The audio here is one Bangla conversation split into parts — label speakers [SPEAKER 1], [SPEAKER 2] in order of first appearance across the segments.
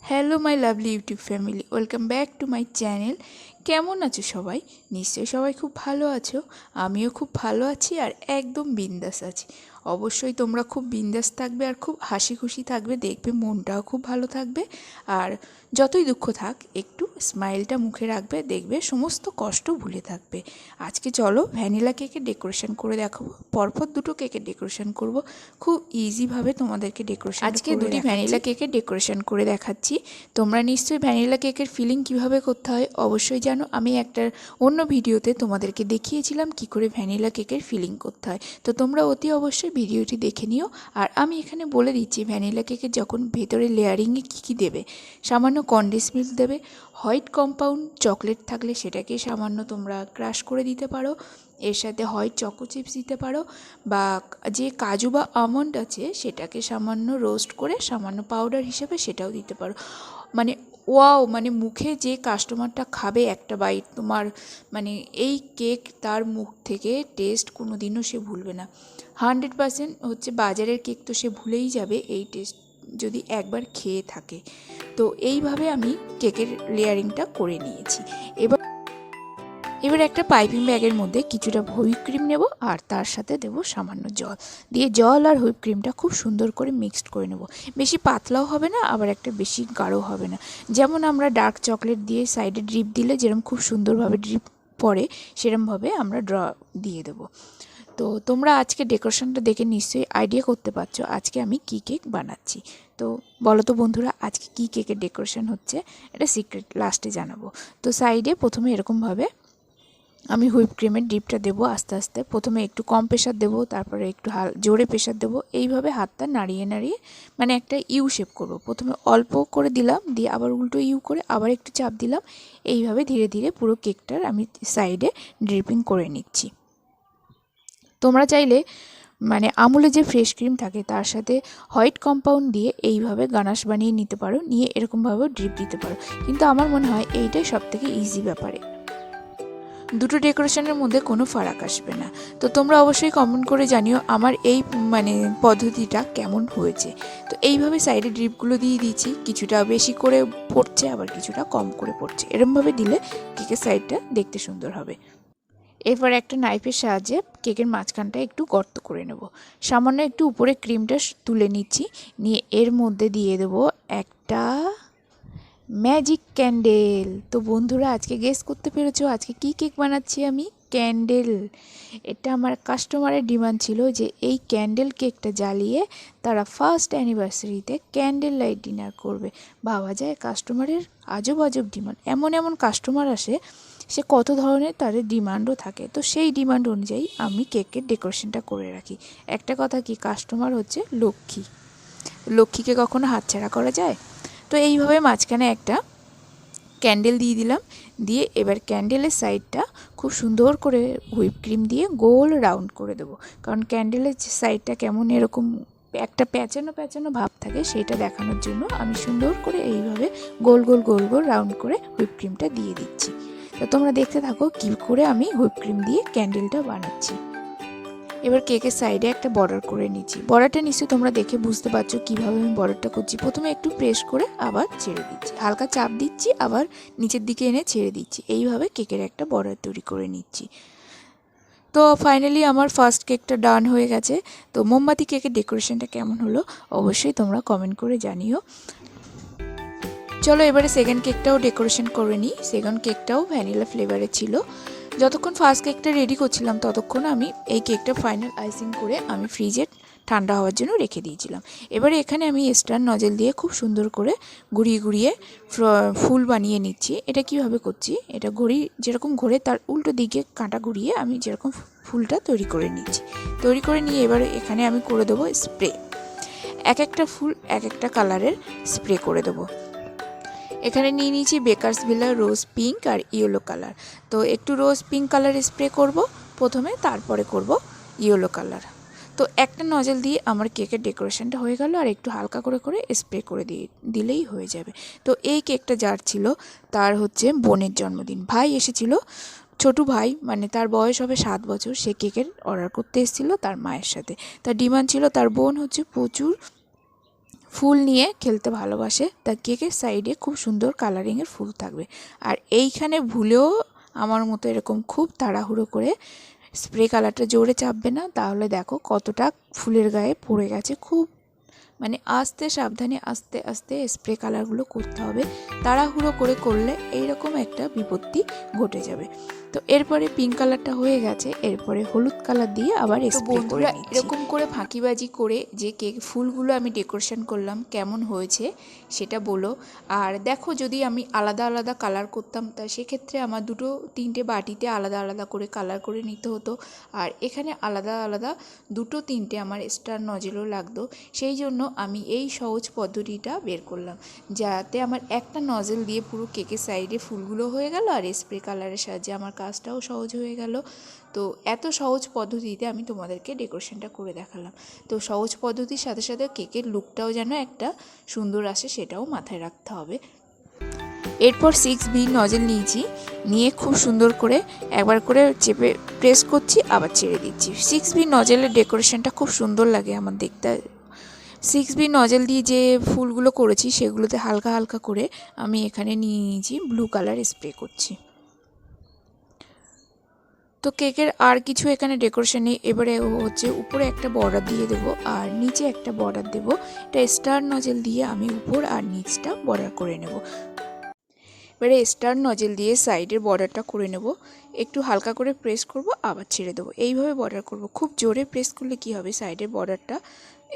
[SPEAKER 1] Hello my lovely YouTube family, welcome back to my channel. কেমন আছো সবাই? নিশ্চয়ই সবাই খুব ভালো আছো। আমিও খুব ভালো আছি আর একদম বিন্দাস আছি। অবশ্যই তোমরা খুব বিন্দাস থাকবে আর খুব হাসি খুশি থাকবে, দেখবে মনটাও খুব ভালো থাকবে। আর যতই দুঃখ থাক একটু স্মাইলটা মুখে রাখবে, দেখবে সমস্ত কষ্ট ভুলে থাকবে। আজকে চলো ভ্যানিলা কেকের ডেকোরেশন করে দেখাবো। পরপর দুটো কেকের ডেকোরেশন করব, খুব ইজিভাবে তোমাদেরকে ডেকোরেশন আজকে দুটি ভ্যানিলা কেকের ডেকোরেশন করে দেখাচ্ছি। তোমরা নিশ্চয়ই ভ্যানিলা কেকের ফিলিং কিভাবে করতে হয় অবশ্যই জানো। আমি একটা অন্য ভিডিওতে তোমাদেরকে দেখিয়েছিলাম কি করে ভ্যানিলা কেকের ফিলিং করতে হয়, তো তোমরা অতি অবশ্যই ভিডিওটি দেখে নিও। আর আমি এখানে বলে দিচ্ছি ভ্যানিলা কেকের যখন ভেতরে লেয়ারিংয়ে কী কী দেবে। সামান্য কনডেন্স মিল্ক দেবে, হোয়াইট কম্পাউন্ড চকলেট থাকলে সেটাকে সামান্য তোমরা ক্রাশ করে দিতে পারো, এর সাথে হোয়াইট চকো চিপস দিতে পারো, বা যে কাজু বা আমন্ড আছে সেটাকে সামান্য রোস্ট করে সামান্য পাউডার হিসেবে সেটাও দিতে পারো। মানে ওয়াও, মানে মুখে যে কাস্টমারটা খাবে একটা বাইট, তোমার মানে এই কেক তার মুখ থেকে টেস্ট কোনো দিনও সে ভুলবে না। 100% হচ্ছে বাজারের কেক তো সে ভুলেই যাবে এই টেস্ট যদি একবার খেয়ে থাকে। তো এইভাবে আমি কেকের লেয়ারিংটা করে নিয়েছি। এবার একটা পাইপিং ব্যাগের মধ্যে কিছুটা হুইপ ক্রিম নেব আর তার সাথে দেব সামান্য জল, দিয়ে জল আর হুইপ ক্রিমটা খুব সুন্দর করে মিক্সড করে নেব। বেশি পাতলাও হবে না, আবার একটা বেশি গাঢ় হবে না। যেমন আমরা ডার্ক চকলেট দিয়ে সাইডে ড্রিপ দিলে যেরকম খুব সুন্দরভাবে ড্রিপ পড়ে, সেরমভাবে আমরা দিয়ে দেবো। তো তোমরা আজকে ডেকোরেশনটা দেখে নিশ্চয়ই আইডিয়া করতে পারছো আজকে আমি কী কেক বানাচ্ছি। তো বলো তো বন্ধুরা, আজকে কী কেকের ডেকোরেশন হচ্ছে, এটা সিক্রেট, লাস্টে জানাবো। তো সাইডে প্রথমে এরকমভাবে আমি হুইপ ক্রিমের ডিপটা দেবো আস্তে আস্তে। প্রথমে একটু কম প্রেশার দেবো, তারপরে একটু জোরে প্রেশার দেবো। এইভাবে হাতটা নাড়িয়ে নাড়িয়ে মানে একটা ইউ শেপ করব। প্রথমে অল্প করে দিলাম, দিয়ে আবার উল্টো ইউ করে আবার একটু চাপ দিলাম। এইভাবে ধীরে ধীরে পুরো কেকটার আমি সাইডে ড্রিপিং করে নিচ্ছি। তোমরা চাইলে মানে আমুলের যে ফ্রেশ ক্রিম থাকে তার সাথে হোয়াইট কম্পাউন্ড দিয়ে এইভাবে গানাশ বানিয়ে নিতে পারো, নিয়ে এরকমভাবে ড্রিপ দিতে পারো। কিন্তু আমার মনে হয় এইটাই সবথেকে ইজি ব্যাপারে, দুটো ডেকোরেশনের মধ্যে কোনো ফারাক আসবে না। তো তোমরা অবশ্যই কমেন্ট করে জানিও আমার এই মানে পদ্ধতিটা কেমন হয়েছে। তো এইভাবে সাইডে ড্রিপগুলো দিয়ে দিয়েছি, কিছুটা বেশি করে পড়ছে আবার কিছুটা কম করে পড়ছে। এরমভাবে দিলে কেকের সাইডটা দেখতে সুন্দর হবে। এরপর একটা নাইফের সাহায্যে কেকের মাঝখানটা একটু গর্ত করে নেব। সামান্য একটু উপরে ক্রিমটা তুলে নিচ্ছি, নিয়ে এর মধ্যে দিয়ে দেবো একটা ম্যাজিক ক্যান্ডেল। তো বন্ধুরা আজকে গেস করতে পেরেছো আজকে কি কেক বানাচ্ছি আমি? ক্যান্ডেল। এটা আমার কাস্টমারের ডিমান্ড ছিল যে এই ক্যান্ডেল কেকটা জ্বালিয়ে তারা ফার্স্ট অ্যানিভার্সারিতে ক্যান্ডেল লাইট ডিনার করবে। ভাবা যায় কাস্টমারের আজব আজব ডিমান্ড, এমন এমন কাস্টমার আসে, সে কত ধরনের তাদের ডিমান্ডও থাকে। তো সেই ডিমান্ড অনুযায়ী আমি কেকের ডেকোরেশনটা করে রাখি। একটা কথা কি, কাস্টমার হচ্ছে লক্ষ্মী, লক্ষ্মীকে কখনো হাতছাড়া করা যায়? তো এইভাবে মাঝখানে একটা ক্যান্ডেল দিয়ে দিলাম, দিয়ে এবার ক্যান্ডেলের সাইডটা খুব সুন্দর করে হুইপ ক্রিম দিয়ে গোল রাউন্ড করে দেবো। কারণ ক্যান্ডেলের সাইডটা কেমন এরকম একটা প্যাঁচানো প্যাঁচানো ভাব থাকে, সেটা দেখানোর জন্য আমি সুন্দর করে এইভাবে গোল গোল গোল গোল রাউন্ড করে হুইপ ক্রিমটা দিয়ে দিচ্ছি। তো তোমরা দেখতে থাকো কী করে আমি হুইপ ক্রিম দিয়ে ক্যান্ডেলটা বানাচ্ছি। এবার কেকের সাইডে একটা বর্ডার করে নিচ্ছি। বর্ডারটা নিশ্চয়ই তোমরা দেখে বুঝতে পারছো কীভাবে আমি বর্ডারটা করছি। প্রথমে একটু প্রেস করে আবার ছেড়ে দিচ্ছি, হালকা চাপ দিচ্ছি, আবার নিচের দিকে এনে ছেড়ে দিচ্ছি। এইভাবে কেকের একটা বর্ডার তৈরি করে নিচ্ছি। তো ফাইনালি আমার ফার্স্ট কেকটা ডান হয়ে গেছে। তো মোমবাতি কেকের ডেকোরেশনটা কেমন হলো অবশ্যই তোমরা কমেন্ট করে জানিও। চলো এবারে সেকেন্ড কেকটাও ডেকোরেশন করে নিই। সেকেন্ড কেকটাও ভ্যানিলা ফ্লেভারের ছিল। যতক্ষণ ফার্স্ট কেকটা রেডি করছিলাম ততক্ষণ আমি এই কেকটা ফাইনাল আইসিং করে আমি ফ্রিজে ঠান্ডা হওয়ার জন্য রেখে দিয়েছিলাম। এবারে এখানে আমি স্টার নজেল দিয়ে খুব সুন্দর করে ঘুরিয়ে ঘুরিয়ে ফুল বানিয়ে নিচ্ছি। এটা কিভাবে করছি, এটা ঘড়ি যেরকম ঘোরে তার উল্টো দিকে কাঁটা ঘুরিয়ে আমি যেরকম ফুলটা তৈরি করে নিচ্ছি। তৈরি করে নিয়ে এবারে এখানে আমি করে দেবো স্প্রে। এক একটা ফুল এক একটা কালারের স্প্রে করে দেবো। এখানে নিয়ে নিয়েছি বেকারস ভিলা রোজ পিঙ্ক আর ইয়েলো কালার। তো একটু রোজ পিঙ্ক কালার স্প্রে করব প্রথমে, তারপরে করব ইয়েলো কালার। তো একটা নজল দিয়ে আমার কেকের ডেকোরেশনটা হয়ে গেল, আর একটু হালকা করে করে স্প্রে করে দিলেই হয়ে যাবে। তো এই কেকটা যার ছিল তার হচ্ছে বোনের জন্মদিন, ভাই এসেছিল, ছোটো ভাই, মানে তার বয়স হবে 7 বছর। সে কেকের অর্ডার করতে এসেছিলো তার মায়ের সাথে। তার ডিমান্ড ছিল তার বোন হচ্ছে প্রচুর ফুল নিয়ে খেলতে ভালোবাসে, তার কেকের সাইডে খুব সুন্দর কালারিংয়ের ফুল থাকবে। আর এইখানে ভুলেও আমার মতো এরকম খুব তাড়াহুড়ো করে স্প্রে কালারটা জোরে চাপবে না, তাহলে দেখো কতটা ফুলের গায়ে পড়ে গেছে। খুব মানে আস্তে সাবধানে আস্তে আস্তে স্প্রে কালারগুলো করতে হবে, তাড়াহুড়ো করে করলে এইরকম একটা বিপত্তি ঘটে যাবে। তো এরপরে পিঙ্ক কালারটা হয়ে গেছে, এরপরে হলুদ কালার দিয়ে আবার স্প্রে করে নিচ্ছি। এরকম করে ফাঁকিবাজি করে যে কেক ফুলগুলো আমি ডেকোরেশন করলাম কেমন হয়েছে সেটা বলো। আর দেখো যদি আমি আলাদা আলাদা কালার করতাম তা সেক্ষেত্রে আমার দুটো তিনটে বাটিতে আলাদা আলাদা করে কালার করে নিতে হতো, আর এখানে আলাদা আলাদা দুটো তিনটে আমার স্টার নজেলও লাগতো। সেই জন্য আমি এই সহজ পদ্ধতিটা বের করলাম, যাতে আমার একটা নজেল দিয়ে পুরো কেকের সাইডে ফুলগুলো হয়ে গেল আর স্প্রে কালারের সাহায্যে আমার কাজটাও সহজ হয়ে গেল। তো এত সহজ পদ্ধতিতে আমি তোমাদেরকে ডেকোরেশনটা করে দেখালাম। তো সহজ পদ্ধতির সাথে সাথে কেকের লুকটাও যেন একটা সুন্দর আসে সেটাও মাথায় রাখতে হবে। এরপর 6B নজেল নিয়েছি, নিয়ে খুব সুন্দর করে একবার করে চেপে প্রেস করছি, আবার ছেড়ে দিচ্ছি। 6B নজেলের ডেকোরেশনটা খুব সুন্দর লাগে আমার দেখতে। 6B নজেল দিয়ে যে ফুলগুলো করেছি সেগুলোতে হালকা হালকা করে আমি এখানে নিয়ে নিয়েছি ব্লু কালার স্প্রে করছি। তো কেকের আর কিছু এখানে ডেকোরেশন নেই। এবারে হচ্ছে উপরে একটা বর্ডার দিয়ে দেবো আর নিচে একটা বর্ডার দেবো। এটা স্টার নজেল দিয়ে আমি উপর আর নিচটা বর্ডার করে নেব। এবারে স্টার নজেল দিয়ে সাইডের বর্ডারটা করে নেব, একটু হালকা করে প্রেস করব, আবার ছেড়ে দেবো। এইভাবে বর্ডার করব। খুব জোরে প্রেস করলে কি হবে, সাইডের বর্ডারটা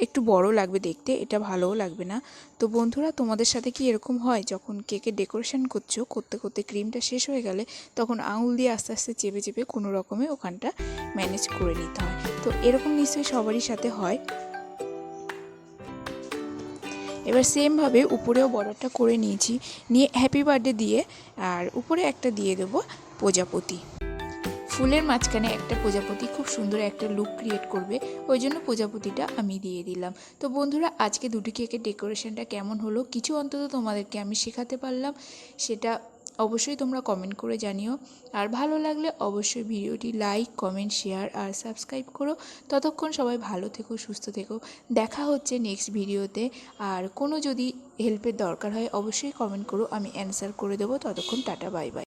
[SPEAKER 1] একটু বড় লাগবে দেখতে, এটা ভালোও লাগবে না। তো বন্ধুরা, তোমাদের সাথে কি এরকম হয় যখন কেকের ডেকোরেশন করছো, করতে করতে ক্রিমটা শেষ হয়ে গেলে তখন আঙুল দিয়ে আস্তে আস্তে চেপে চেপে কোনো রকমে ওখানটা ম্যানেজ করে নিতে হয়? তো এরকম নিশ্চয়ই সবারই সাথে হয়। এবার সেমভাবে উপরেও বর্ডারটা করে নিয়েছি, নিয়ে হ্যাপি বার্থডে দিয়ে আর উপরে একটা দিয়ে দেবো প্রজাপতি। ফুলের মাঝখানে একটা প্রজাপতি খুব সুন্দর একটা লুক ক্রিয়েট করবে, ওই জন্য প্রজাপতিটা আমি দিয়ে দিলাম। তো বন্ধুরা, আজকে দুটি কেকের ডেকোরেশনটা কেমন হলো, কিছু অন্তত তোমাদেরকে আমি শেখাতে পারলাম, সেটা অবশ্যই তোমরা কমেন্ট করে জানিও। আর ভালো লাগলে অবশ্যই ভিডিওটি লাইক, কমেন্ট, শেয়ার আর সাবস্ক্রাইব করো। ততক্ষণ সবাই ভালো থেকো, সুস্থ থেকো। দেখা হচ্ছে নেক্সট ভিডিওতে। আর কোনো যদি হেল্পের দরকার হয় অবশ্যই কমেন্ট করো, আমি অ্যান্সার করে দেবো। ততক্ষণ টাটা, বাই বাই।